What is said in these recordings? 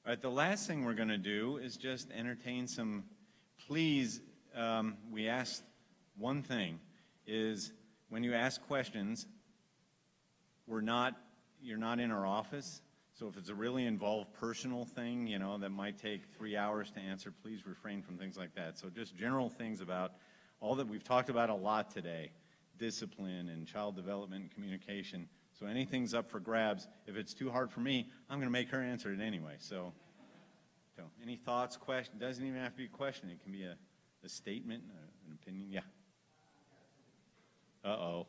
All right, the last thing we're going to do is just entertain some, please, we asked one thing, is when you ask questions, you're not in our office, so if it's a really involved personal thing, that might take 3 hours to answer, please refrain from things like that. So just general things about all that we've talked about a lot today, discipline and child development and communication. So anything's up for grabs. If it's too hard for me, I'm going to make her answer it anyway. So any thoughts, questions? Doesn't even have to be a question. It can be a statement, an opinion. Yeah. Uh-oh.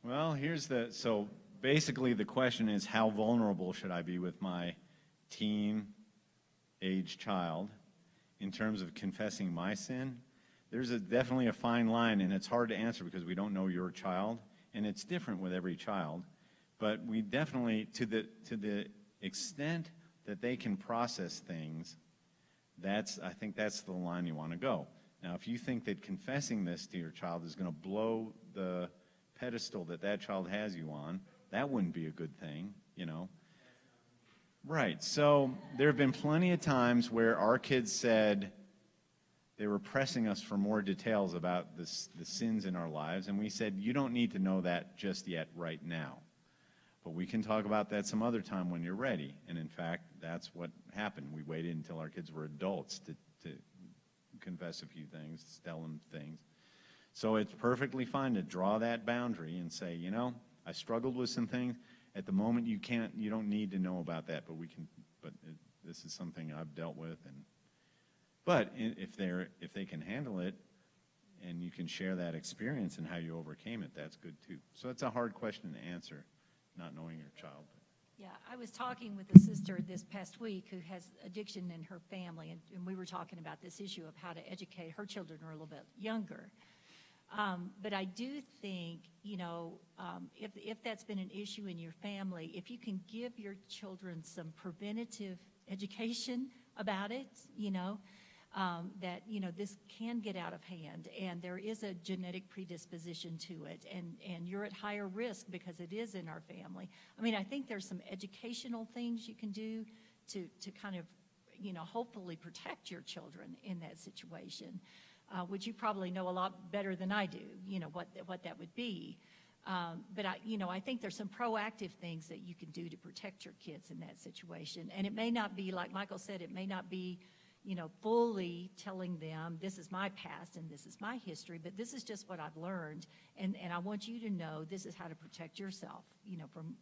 Well, so basically the question is, how vulnerable should I be with my teen-age child in terms of confessing my sin? There's definitely a fine line, and it's hard to answer because we don't know your child, and it's different with every child. But we definitely, to the extent that they can process things, I think that's the line you want to go. Now, if you think that confessing this to your child is going to blow the pedestal that child has you on, that wouldn't be a good thing, Right. So there have been plenty of times where our kids said they were pressing us for more details about the sins in our lives, and we said, you don't need to know that just yet right now. But we can talk about that some other time when you're ready. And in fact, that's what happened. We waited until our kids were adults to confess a few things, to tell them things. So it's perfectly fine to draw that boundary and say, I struggled with some things. At the moment, you don't need to know about that, but this is something I've dealt with. But if they can handle it, and you can share that experience and how you overcame it, that's good too. So it's a hard question to answer, not knowing your child. Yeah, I was talking with a sister this past week who has addiction in her family, and we were talking about this issue of how to educate. Her children are a little bit younger. But I do think, if that's been an issue in your family, if you can give your children some preventative education about it, that, this can get out of hand, and there is a genetic predisposition to it, and you're at higher risk because it is in our family. I mean, I think there's some educational things you can do to kind of, hopefully protect your children in that situation. Which you probably know a lot better than I do, what that would be. But I think there's some proactive things that you can do to protect your kids in that situation. And it may not be, like Michael said, it may not be, fully telling them, this is my past and this is my history, but this is just what I've learned. And I want you to know this is how to protect yourself,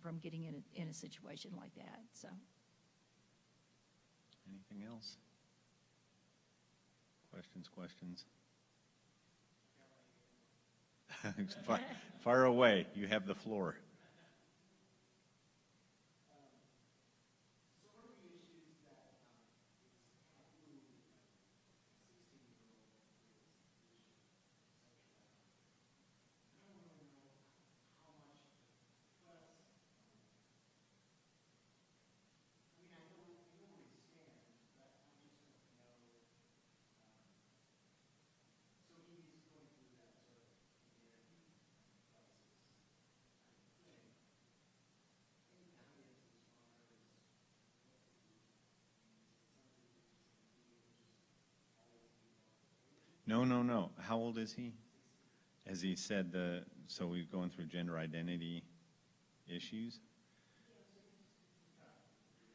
from getting in a situation like that. So. Anything else? Questions? Fire away. You have the floor. No. How old is he? As he said, so we're going through gender identity issues?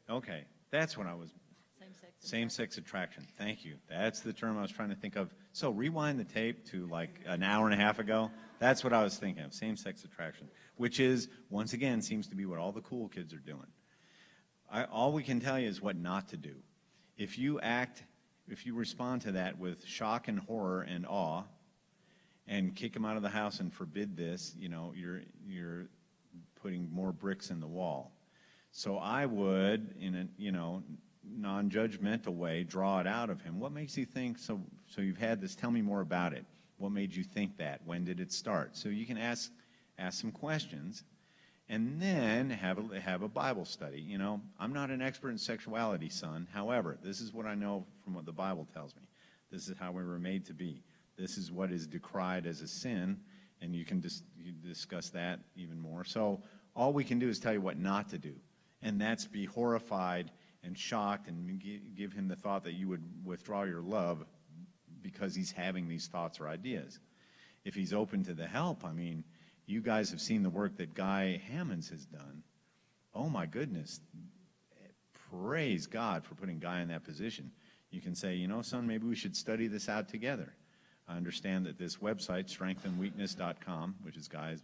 Okay, that's what I was... Same-sex attraction. Thank you. That's the term I was trying to think of. So rewind the tape to like an hour and a half ago. That's what I was thinking of, same-sex attraction, which is, once again, seems to be what all the cool kids are doing. All we can tell you is what not to do. If you respond to that with shock and horror and awe and kick them out of the house and forbid this, you're putting more bricks in the wall. So I would, in a non-judgmental way, draw it out of him. What makes you think so? So you've had this. Tell me more about it. What made you think that? When did it start? So you can ask some questions, and then have a Bible study. I'm not an expert in sexuality, son. However, this is what I know from what the Bible tells me. This is how we were made to be. This is what is decried as a sin, and you can discuss that even more. So all we can do is tell you what not to do, and that's be horrified and shocked and give him the thought that you would withdraw your love because he's having these thoughts or ideas. If he's open to the help, you guys have seen the work that Guy Hammonds has done. Oh my goodness. Praise God for putting Guy in that position. You can say, son, maybe we should study this out together. I understand that this website, strengthandweakness.com, which is Guy's,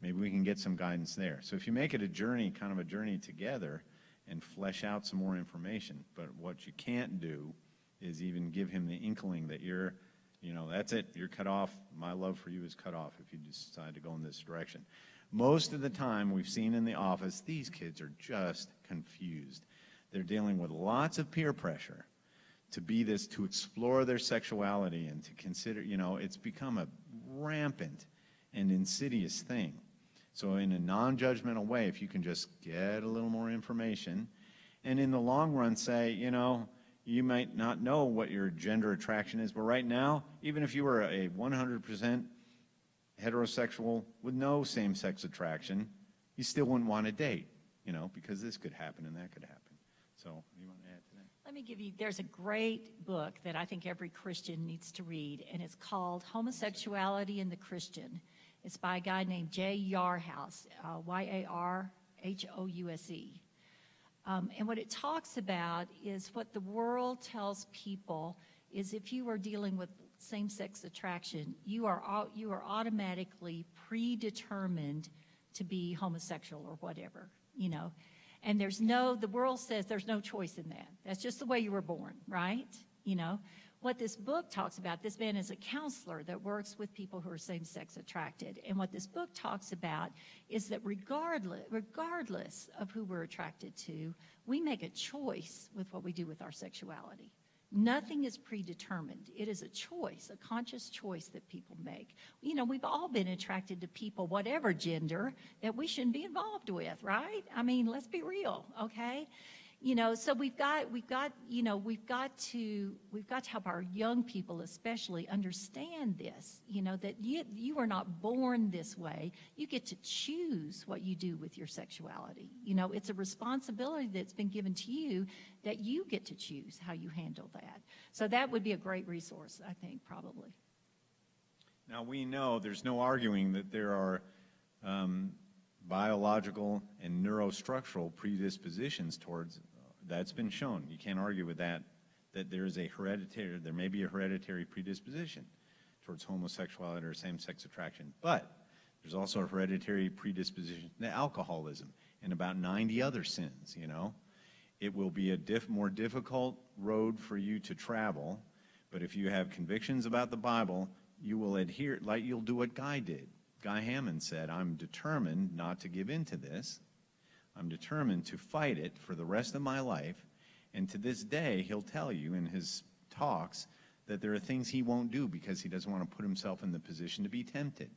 maybe we can get some guidance there. So if you make it a journey, kind of a journey together, and flesh out some more information. But what you can't do is even give him the inkling that that's it, you're cut off. My love for you is cut off if you decide to go in this direction. Most of the time we've seen in the office, these kids are just confused. They're dealing with lots of peer pressure to explore their sexuality and to consider, it's become a rampant and insidious thing. So in a non-judgmental way, if you can just get a little more information, and in the long run say, you might not know what your gender attraction is, but right now, even if you were a 100% heterosexual with no same-sex attraction, you still wouldn't want to date, because this could happen and that could happen. So you want to add to that? Let me give you, there's a great book that I think every Christian needs to read, and it's called Homosexuality and the Christian. It's by a guy named J. Yarhouse, Yarhouse. And what it talks about is what the world tells people is if you are dealing with same-sex attraction, you are automatically predetermined to be homosexual or whatever, And the world says there's no choice in that. That's just the way you were born, right? What this book talks about, this man is a counselor that works with people who are same-sex attracted. And what this book talks about is that regardless of who we're attracted to, we make a choice with what we do with our sexuality. Nothing is predetermined. It is a choice, a conscious choice that people make. We've all been attracted to people, whatever gender, that we shouldn't be involved with, right? Let's be real, okay? So we've got to help our young people especially understand this, that you are not born this way. You get to choose what you do with your sexuality. It's a responsibility that's been given to you that you get to choose how you handle that. So that would be a great resource, I think, probably. Now, we know there's no arguing that there are biological and neurostructural predispositions towards, that's been shown. You can't argue with that there may be a hereditary predisposition towards homosexuality or same-sex attraction. But there's also a hereditary predisposition to alcoholism and about 90 other sins, It will be a more difficult road for you to travel, but if you have convictions about the Bible, you will adhere, like you'll do what Guy did. Guy Hammond said, I'm determined not to give in to this. I'm determined to fight it for the rest of my life. And to this day, he'll tell you in his talks that there are things he won't do because he doesn't want to put himself in the position to be tempted,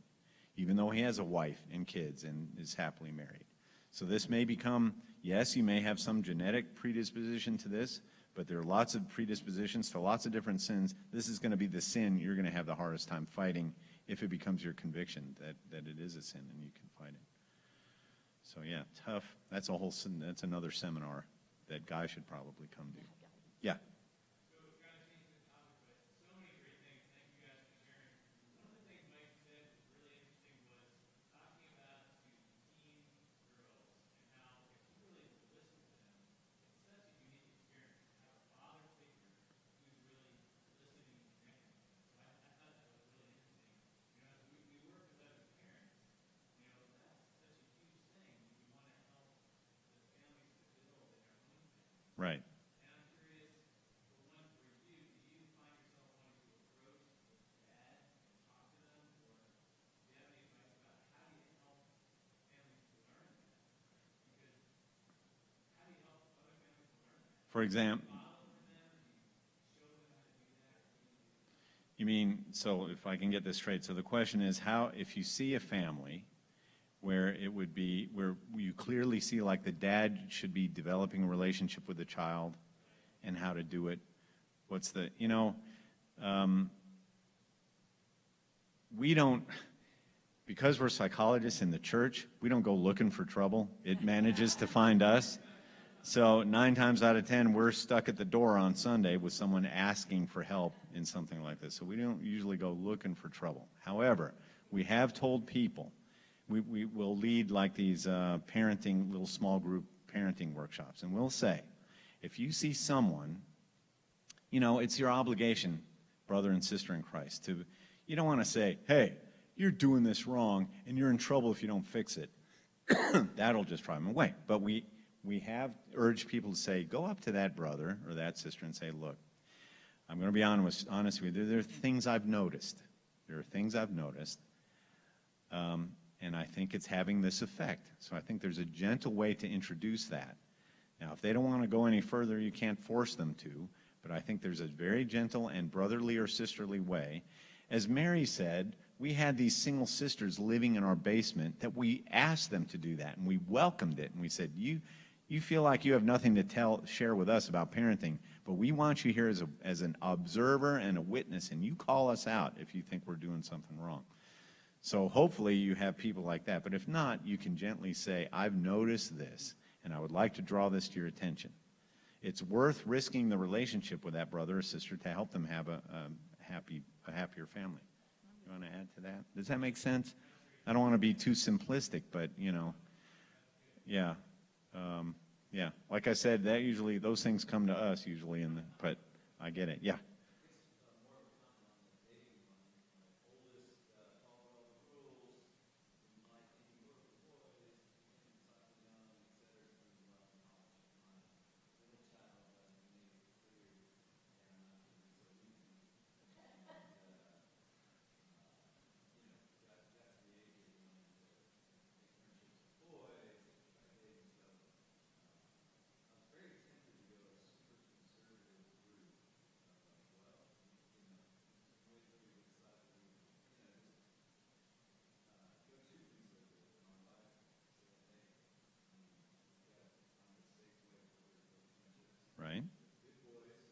even though he has a wife and kids and is happily married. So this may become, yes, you may have some genetic predisposition to this, but there are lots of predispositions to lots of different sins. This is going to be the sin you're going to have the hardest time fighting if it becomes your conviction that it is a sin and you can fight it. So yeah, tough. That's another seminar that Guy should probably come to. Yeah. Right. For example, you mean, so if I can get this straight, so the question is how, if you see a family where it would be, where you clearly see like the dad should be developing a relationship with the child and how to do it, what's the, we don't, because we're psychologists in the church, we don't go looking for trouble. It manages to find us. So 9 times out of 10, we're stuck at the door on Sunday with someone asking for help in something like this. So we don't usually go looking for trouble. However, we have told people, we will lead like these parenting, little small group parenting workshops. And we'll say, if you see someone, it's your obligation, brother and sister in Christ, you don't want to say, hey, you're doing this wrong and you're in trouble if you don't fix it. That'll just drive them away. But we have urged people to say, go up to that brother or that sister and say, look, I'm going to be honest with you. There are things I've noticed. And I think it's having this effect. So I think there's a gentle way to introduce that. Now, if they don't want to go any further, you can't force them to. But I think there's a very gentle and brotherly or sisterly way. As Mary said, we had these single sisters living in our basement that we asked them to do that, and we welcomed it. And we said, you feel like you have nothing to share with us about parenting, but we want you here as an observer and a witness, and you call us out if you think we're doing something wrong. So hopefully you have people like that. But if not, you can gently say, I've noticed this, and I would like to draw this to your attention. It's worth risking the relationship with that brother or sister to help them have a happier family. You want to add to that? Does that make sense? I don't want to be too simplistic, but, yeah. Yeah, like I said, those things come to us usually, but I get it. Yeah.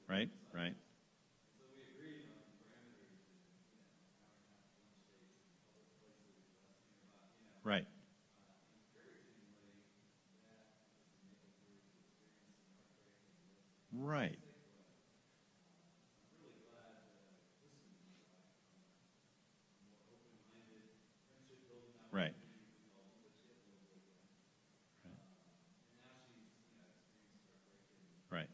Right. Right. Right. Right. Right. Right.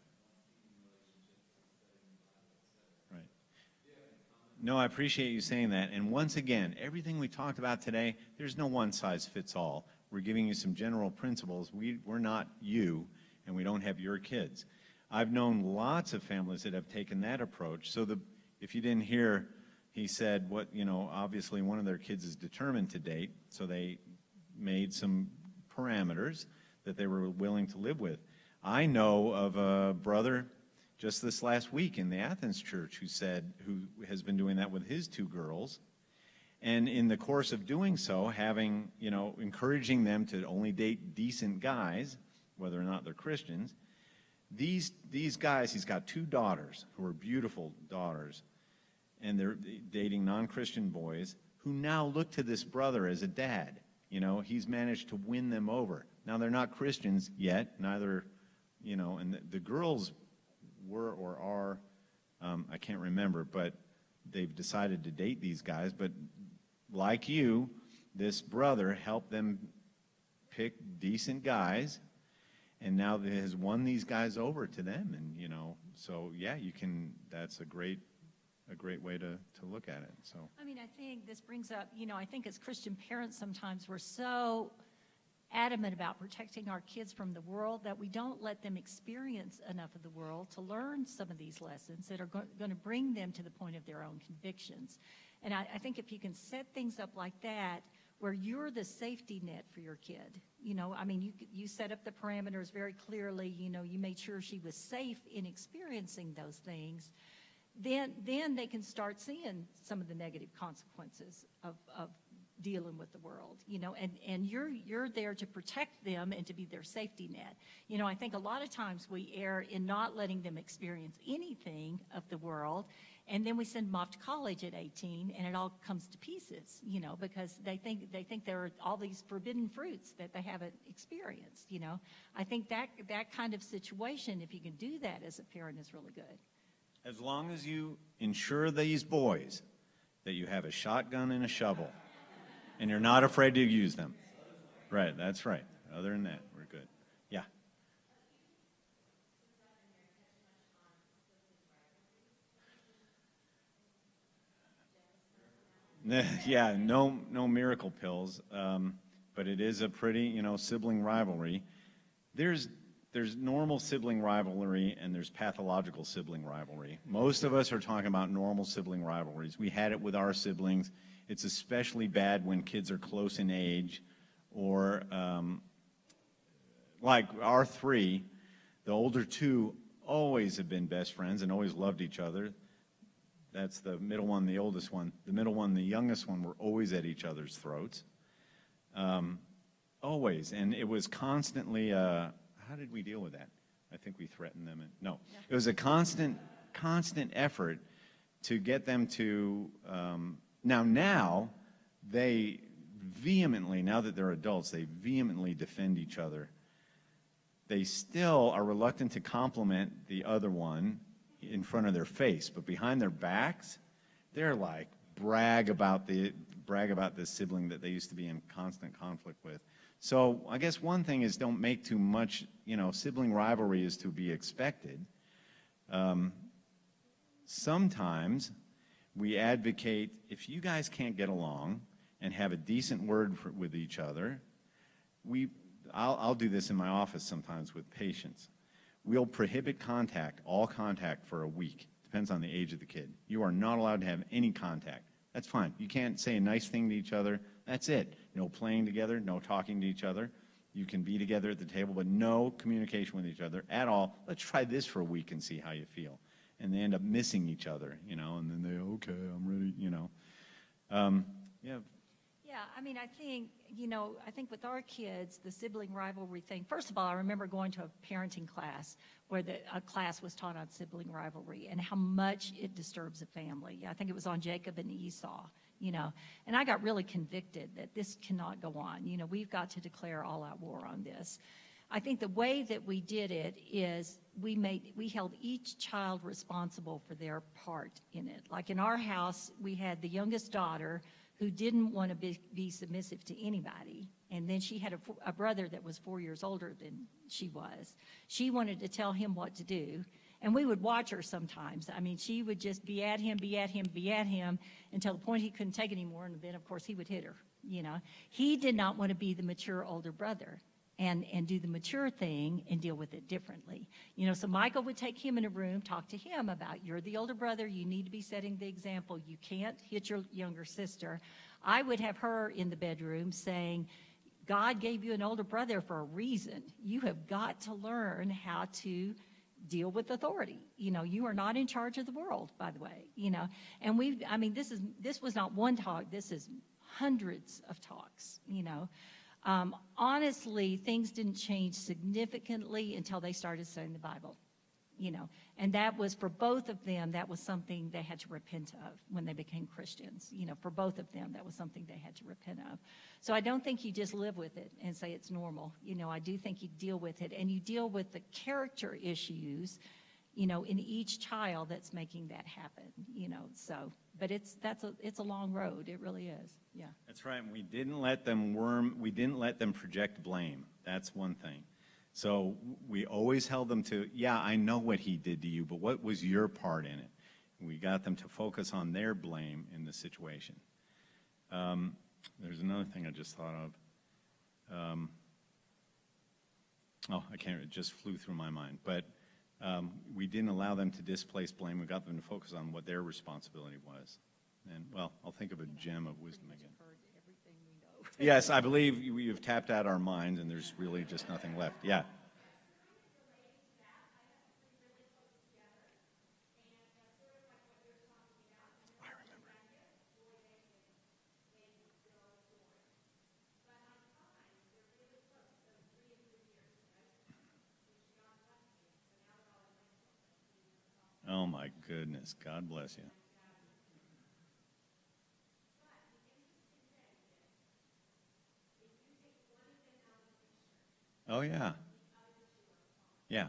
No, I appreciate you saying that. And once again, everything we talked about today, there's no one size fits all. We're giving you some general principles. We're not you, and we don't have your kids. I've known lots of families that have taken that approach. So if you didn't hear, he said obviously one of their kids is determined to date, so they made some parameters that they were willing to live with. I know of a brother just this last week in the Athens church who has been doing that with his 2 girls. And in the course of doing so, encouraging them to only date decent guys, whether or not they're Christians, these guys, he's got 2 daughters who are beautiful daughters, and they're dating non-Christian boys who now look to this brother as a dad. He's managed to win them over. Now, they're not Christians yet, neither, and the girls were or are, I can't remember, but they've decided to date these guys. But like you, this brother helped them pick decent guys, and now has won these guys over to them. And, so yeah, that's a great way to look at it. So I think this brings up, I think as Christian parents sometimes we're so adamant about protecting our kids from the world that we don't let them experience enough of the world to learn some of these lessons that are going to bring them to the point of their own convictions. And I think if you can set things up like that, where you're the safety net for your kid. You know, I mean, you set up the parameters very clearly. You know, you made sure she was safe in experiencing those things. Then they can start seeing some of the negative consequences of dealing with the world, you know, and you're there to protect them and to be their safety net. You know, I think a lot of times we err in not letting them experience anything of the world, and then we send them off to college at 18, and it all comes to pieces, you know, because they think there are all these forbidden fruits that they haven't experienced, you know. I think that kind of situation, if you can do that as a parent, is really good. As long as you ensure these boys that you have a shotgun and a shovel, and you're not afraid to use them. Right, that's right. Other than that, we're good. Yeah. Yeah, no miracle pills, but it is a pretty, you know, sibling rivalry. There's normal sibling rivalry and there's pathological sibling rivalry. Most of us are talking about normal sibling rivalries. We had it with our siblings. It's especially bad when kids are close in age, or like our three, the older two always have been best friends and always loved each other. That's the middle one, the oldest one. The middle one, the youngest one, were always at each other's throats. Always. And it was constantly, how did we deal with that? I think we threatened them. No. It was a constant effort to get them to, now they vehemently, now that they're adults, they vehemently defend each other. They still are reluctant to compliment the other one in front of their face, but behind their backs, they're like brag about the sibling that they used to be in constant conflict with. So I guess one thing is don't make too much, you know, sibling rivalry is to be expected. Sometimes we advocate, if you guys can't get along and have a decent word with each other, I'll do this in my office sometimes with patients. We'll prohibit all contact for a week. Depends on the age of the kid. You are not allowed to have any contact. That's fine. You can't say a nice thing to each other. That's it. No playing together, no talking to each other. You can be together at the table, but no communication with each other at all. Let's try this for a week and see how you feel. And they end up missing each other, you know, and then they, okay, I'm ready, you know. Yeah. Yeah, I mean, I think with our kids, the sibling rivalry thing, first of all, I remember going to a parenting class where a class was taught on sibling rivalry and how much it disturbs a family. I think it was on Jacob and Esau, you know, and I got really convicted that this cannot go on. You know, we've got to declare all-out war on this. I think the way that we did it is we held each child responsible for their part in it. Like in our house, we had the youngest daughter who didn't want to be submissive to anybody. And then she had a brother that was 4 years older than she was. She wanted to tell him what to do. And we would watch her sometimes. I mean, she would just be at him until the point he couldn't take it anymore. And then, of course, he would hit her, you know. He did not want to be the mature older brother and do the mature thing and deal with it differently. You know, so Michael would take him in a room, talk to him about, you're the older brother, you need to be setting the example. You can't hit your younger sister. I would have her in the bedroom saying, God gave you an older brother for a reason. You have got to learn how to deal with authority. You know, you are not in charge of the world, by the way, you know. And this was not one talk, this is hundreds of talks, you know. Honestly, things didn't change significantly until they started studying the Bible, you know. And that was, for both of them, that was something they had to repent of when they became Christians. You know, for both of them, that was something they had to repent of. So I don't think you just live with it and say it's normal. You know, I do think you deal with it, and you deal with the character issues, you know, in each child that's making that happen, you know. So, but it's a long road. It really is. Yeah. That's right. We didn't let them project blame. That's one thing. So we always held them to, yeah, I know what he did to you, but what was your part in it? We got them to focus on their blame in the situation. There's another thing I just thought of. It just flew through my mind. But we didn't allow them to displace blame. We got them to focus on what their responsibility was. And, well, I'll think of a gem of wisdom again. Heard everything we know. Yes, I believe you've tapped out our minds, and there's really just nothing left. Yeah. I remember. Oh, my goodness. God bless you. Oh, yeah. Yeah.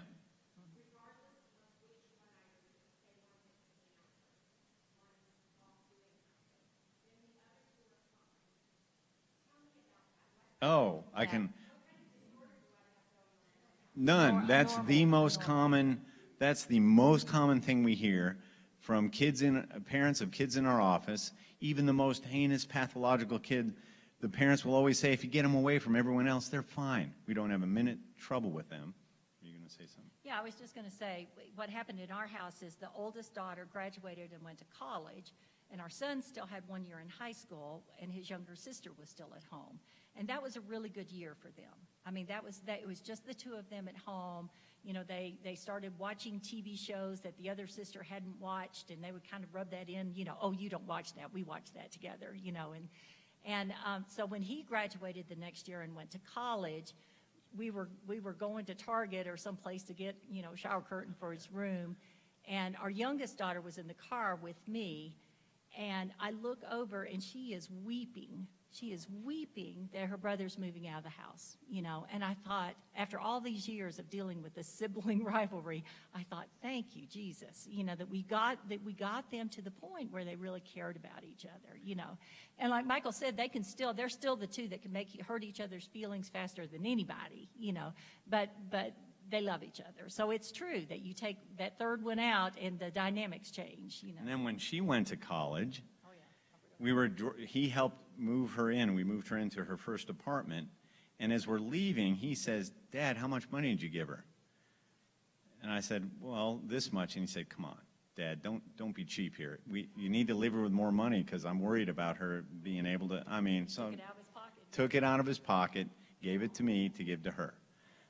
Oh, I Yeah. can. None. That's the most common. That's the most common thing we hear from parents of kids in our office. Even the most heinous pathological kid, the parents will always say, if you get them away from everyone else, they're fine. We don't have a minute trouble with them. Are you going to say something? Yeah, I was just going to say, what happened in our house is the oldest daughter graduated and went to college, and our son still had 1 year in high school, and his younger sister was still at home. And that was a really good year for them. I mean, it was just the two of them at home. You know, they started watching TV shows that the other sister hadn't watched, and they would kind of rub that in, you know, oh, you don't watch that, we watch that together, you know. And so when he graduated the next year and went to college, we were going to Target or someplace to get, you know, a shower curtain for his room, and our youngest daughter was in the car with me, and I look over and she is weeping. She is weeping that her brother's moving out of the house, you know. And I thought, after all these years of dealing with this sibling rivalry, I thought, thank you, Jesus, you know, that we got them to the point where they really cared about each other, you know. And like Michael said, they're still the two that can hurt each other's feelings faster than anybody, you know. But they love each other. So it's true that you take that third one out and the dynamics change, you know. And then when she went to college, Oh, yeah. he helped move her in. We moved her into her first apartment. And as we're leaving, he says, Dad, how much money did you give her? And I said, well, this much. And he said, come on, Dad, don't be cheap here. You need to leave her with more money because I'm worried about her being able to, so Took it out of his pocket. took it out of his pocket, gave it to me to give to her.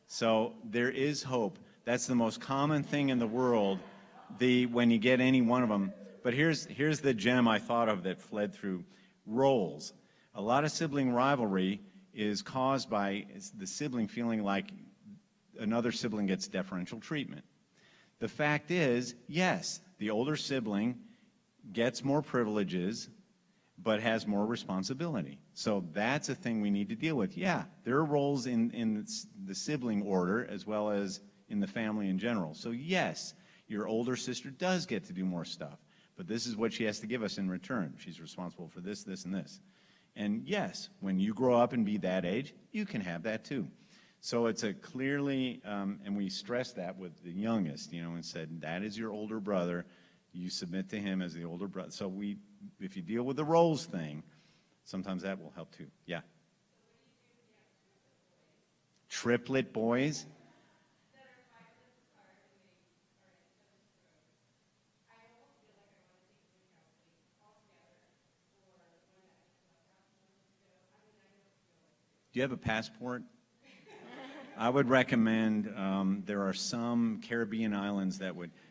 So there is hope. That's the most common thing in the world, when you get any one of them. But here's the gem I thought of that fled through roles. A lot of sibling rivalry is caused by the sibling feeling like another sibling gets deferential treatment. The fact is, yes, the older sibling gets more privileges, but has more responsibility. So that's a thing we need to deal with. Yeah, there are roles in the sibling order as well as in the family in general. So yes, your older sister does get to do more stuff, but this is what she has to give us in return. She's responsible for this, this, and this. And yes, when you grow up and be that age, you can have that too. So it's a clearly, and we stressed that with the youngest, you know, and said, that is your older brother. You submit to him as the older brother. So if you deal with the roles thing, sometimes that will help too. Yeah. Triplet boys? Do you have a passport? I would recommend, there are some Caribbean islands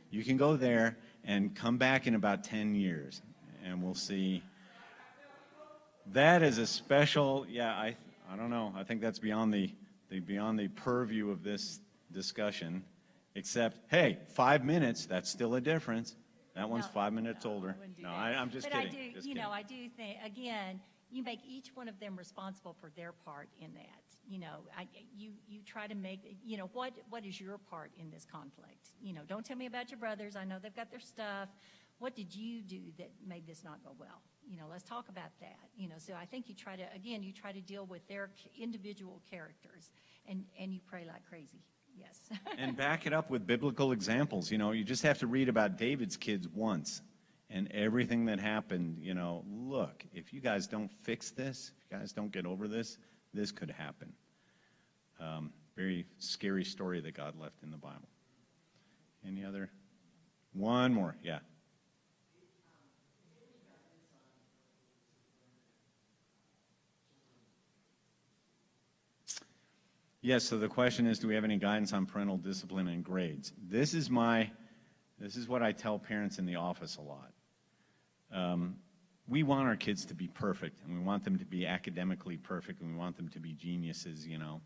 you can go there and come back in about 10 years, and we'll see. That is a special, I don't know. I think that's beyond the purview of this discussion, except, hey, 5 minutes, that's still a difference. That one's 5 minutes older. No, I'm just kidding. But I do think, again, you make each one of them responsible for their part in that. You know, you try to make, you know, what is your part in this conflict? You know, don't tell me about your brothers. I know they've got their stuff. What did you do that made this not go well? You know, let's talk about that. You know, so I think you try to deal with their individual characters, and you pray like crazy. Yes. And back it up with biblical examples. You know, you just have to read about David's kids once and everything that happened. You know, look, if you guys don't fix this, if you guys don't get over this, this could happen. Very scary story that God left in the Bible. Any other? One more, yeah. Yes, so the question is, do we have any guidance on parental discipline and grades? This is what I tell parents in the office a lot. We want our kids to be perfect, and we want them to be academically perfect, and we want them to be geniuses, you know.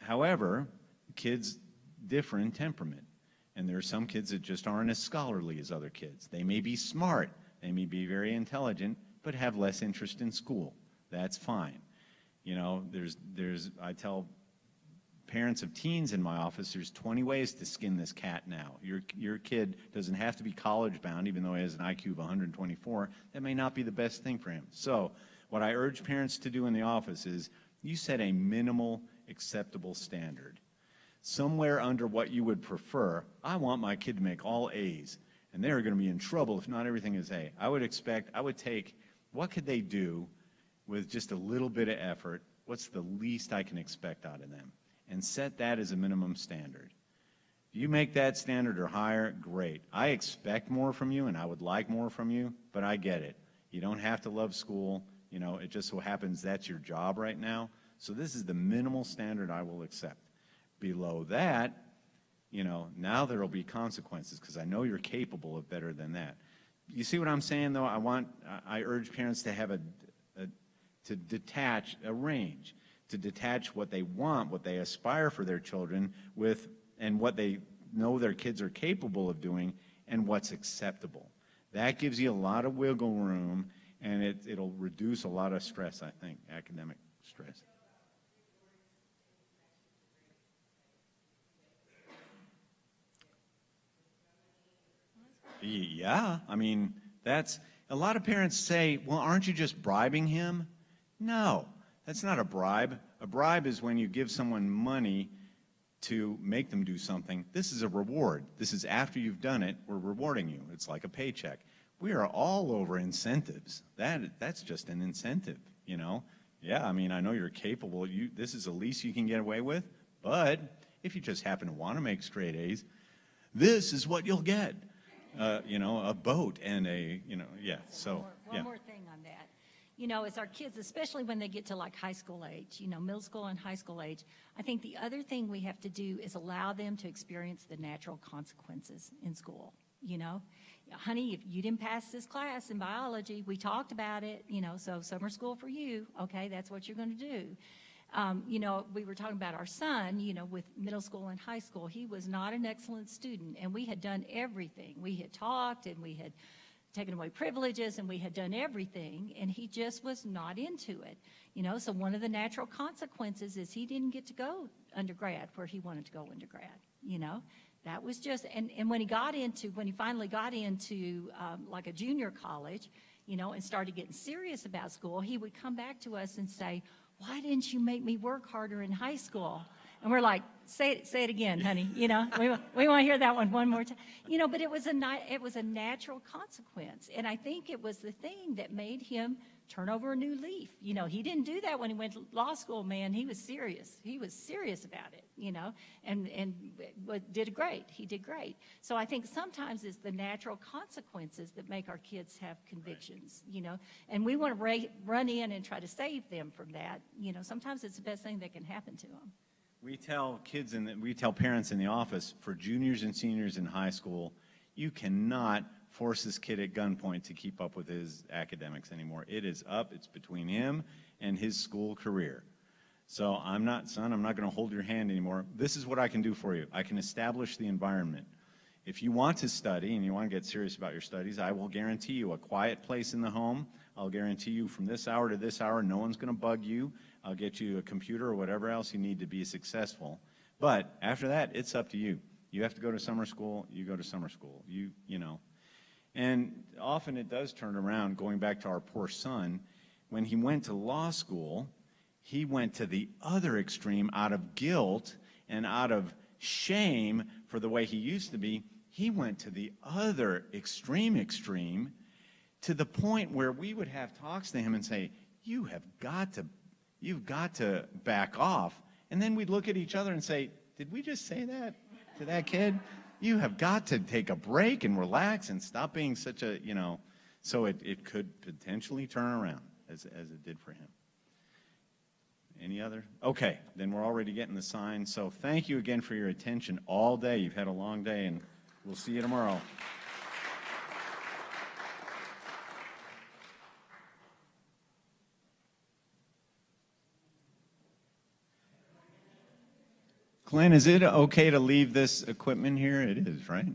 However, kids differ in temperament, and there are some kids that just aren't as scholarly as other kids. They may be smart, they may be very intelligent, but have less interest in school. That's fine. You know, I tell parents of teens in my office, there's 20 ways to skin this cat now. Your kid doesn't have to be college bound, even though he has an IQ of 124. That may not be the best thing for him. So what I urge parents to do in the office is you set a minimal acceptable standard. Somewhere under what you would prefer, I want my kid to make all A's, and they're going to be in trouble if not everything is A. I would take, what could they do with just a little bit of effort? What's the least I can expect out of them? And set that as a minimum standard. If you make that standard or higher, great. I expect more from you, and I would like more from you, but I get it. You don't have to love school. You know, it just so happens that's your job right now. So this is the minimal standard I will accept. Below that, you know, now there will be consequences because I know you're capable of better than that. You see what I'm saying, though? I urge parents to have to detach a range, to detach what they want, what they aspire for their children with, and what they know their kids are capable of doing, and what's acceptable. That gives you a lot of wiggle room, and it'll reduce a lot of stress, I think, academic stress. Yeah, I mean, a lot of parents say, well, aren't you just bribing him? No, that's not a bribe. A bribe is when you give someone money to make them do something. This is a reward. This is after you've done it, we're rewarding you. It's like a paycheck. We are all over incentives. That's just an incentive, you know? Yeah, I mean, I know you're capable. This is the least you can get away with, but if you just happen to want to make straight A's, this is what you'll get. You know, a boat and One more thing on that. You know, as our kids, especially when they get to like high school age, you know, middle school and high school age, I think the other thing we have to do is allow them to experience the natural consequences in school, you know. Honey, if you didn't pass this class in biology, we talked about it, you know, so summer school for you, okay, that's what you're going to do. You know, we were talking about our son, you know, with middle school and high school. He was not an excellent student, and we had done everything. We had talked, and we had taken away privileges, and we had done everything, and he just was not into it. You know, so one of the natural consequences is he didn't get to go undergrad where he wanted to go undergrad, you know. That was just, and when he finally got into like a junior college, you know, and started getting serious about school, he would come back to us and say, why didn't you make me work harder in high school? And we're like, say it again, honey. You know, we want to hear that one more time. You know, but it was a natural consequence. And I think it was the thing that made him turn over a new leaf. You know, he didn't do that when he went to law school, man. He was serious. He was serious about it, you know, and did great. He did great. So I think sometimes it's the natural consequences that make our kids have convictions, you know, and we want to run in and try to save them from that. You know, sometimes it's the best thing that can happen to them. We tell parents in the office, for juniors and seniors in high school, you cannot force this kid at gunpoint to keep up with his academics anymore. It is up. It's between him and his school career. So I'm not going to hold your hand anymore. This is what I can do for you. I can establish the environment. If you want to study and you want to get serious about your studies, I will guarantee you a quiet place in the home. I'll guarantee you from this hour to this hour, no one's going to bug you. I'll get you a computer or whatever else you need to be successful. But after that, it's up to you. You have to go to summer school, you go to summer school. You know. And often it does turn around, going back to our poor son. When he went to law school, he went to the other extreme out of guilt and out of shame for the way he used to be. He went to the other extreme to the point where we would have talks to him and say, you've got to back off. And then we'd look at each other and say, did we just say that to that kid? You have got to take a break and relax and stop being such a, you know. So it could potentially turn around as it did for him. Any Any other? Okay, then we're already getting the sign. So thank you again for your attention all day. You've had a long day, and we'll see you tomorrow. Glenn, is it okay to leave this equipment here? It is, right?